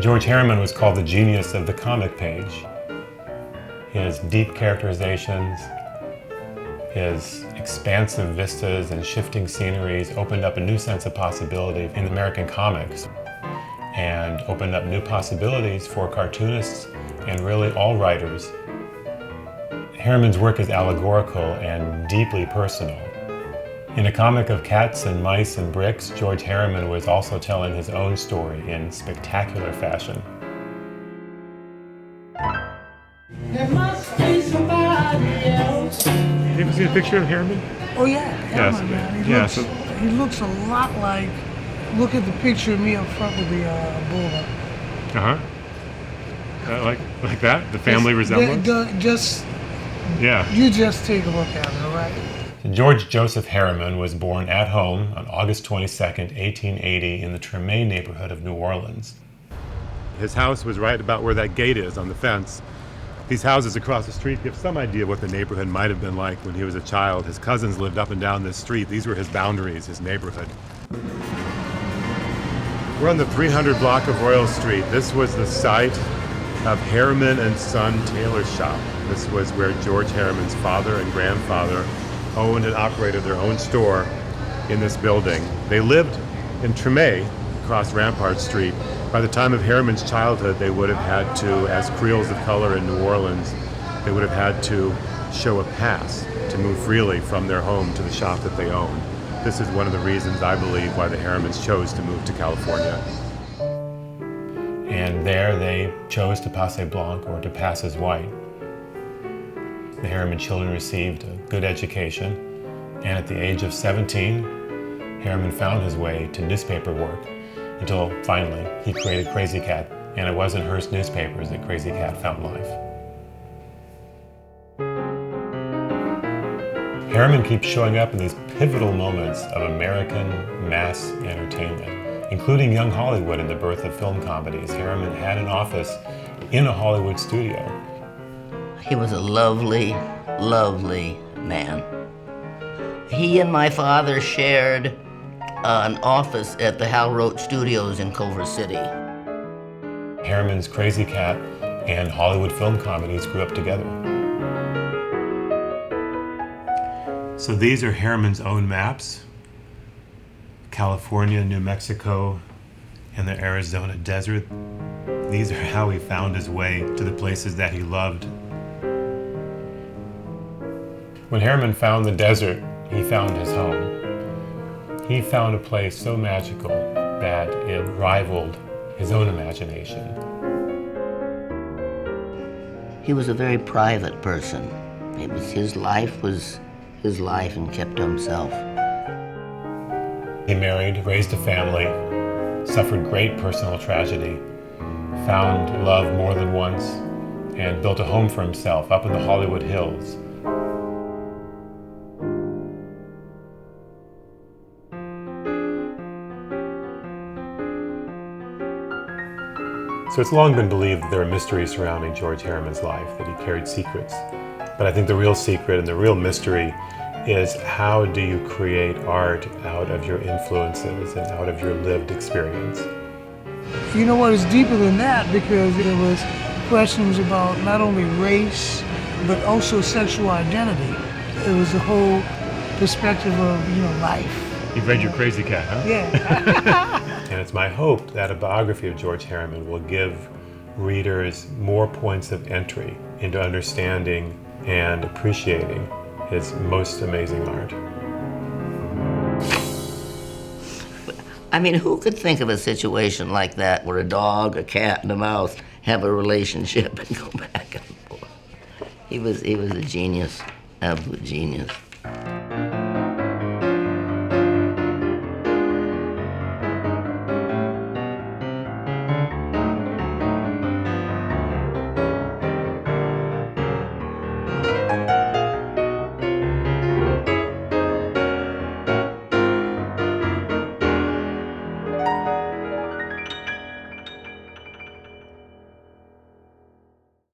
George Herriman was called the genius of the comic page. His deep characterizations, his expansive vistas and shifting sceneries opened up a new sense of possibility in American comics and opened up new possibilities for cartoonists and really all writers. Herriman's work is allegorical and deeply personal. In a comic of cats and mice and bricks, George Herriman was also telling his own story in spectacular fashion. There must be somebody else. You ever seen a picture of Herriman? Oh yeah, Herriman, Yes. man. He looks a lot like, look at the picture of me up front with the bulldog. Like that? The family resemblance? You just take a look at it, all right? George Joseph Herriman was born at home on August 22nd, 1880 in the Treme neighborhood of New Orleans. His house was right about where that gate is on the fence. These houses across the street give some idea of what the neighborhood might have been like when he was a child. His cousins lived up and down this street. These were his boundaries, his neighborhood. We're on the 300 block of Royal Street. This was the site of Herriman and Son Tailor Shop. This was where George Herriman's father and grandfather owned and operated their own store in this building. They lived in Treme, across Rampart Street. By the time of Herriman's childhood, they would have had to, as Creoles of color in New Orleans, they would have had to show a pass to move freely from their home to the shop that they owned. This is one of the reasons, I believe, why the Herrimans chose to move to California. And there they chose to passe blanc, or to pass as white. The Herriman children received a good education, and at the age of 17, Herriman found his way to newspaper work until finally he created Krazy Kat, and it was in Hearst newspapers that Krazy Kat found life. Herriman keeps showing up in these pivotal moments of American mass entertainment, including young Hollywood and the birth of film comedies. Herriman had an office in a Hollywood studio. He was a lovely, lovely man. He and my father shared an office at the Hal Roach Studios in Culver City. Herriman's Krazy Kat and Hollywood film comedies grew up together. So these are Herriman's own maps. California, New Mexico, and the Arizona desert. These are how he found his way to the places that he loved. When Herriman found the desert, he found his home. He found a place so magical that it rivaled his own imagination. He was a very private person. His life and kept to himself. He married, raised a family, suffered great personal tragedy, found love more than once, and built a home for himself up in the Hollywood Hills. So it's long been believed that there are mysteries surrounding George Herriman's life, that he carried secrets. But I think the real secret and the real mystery is, how do you create art out of your influences and out of your lived experience? You know what, it's deeper than that, because there was questions about not only race, but also sexual identity. It was a whole perspective of, life. You've read your Krazy Kat, huh? Yeah. And it's my hope that a biography of George Herriman will give readers more points of entry into understanding and appreciating his most amazing art. I mean, who could think of a situation like that where a dog, a cat, and a mouse have a relationship and go back and forth? He was a genius, absolute genius.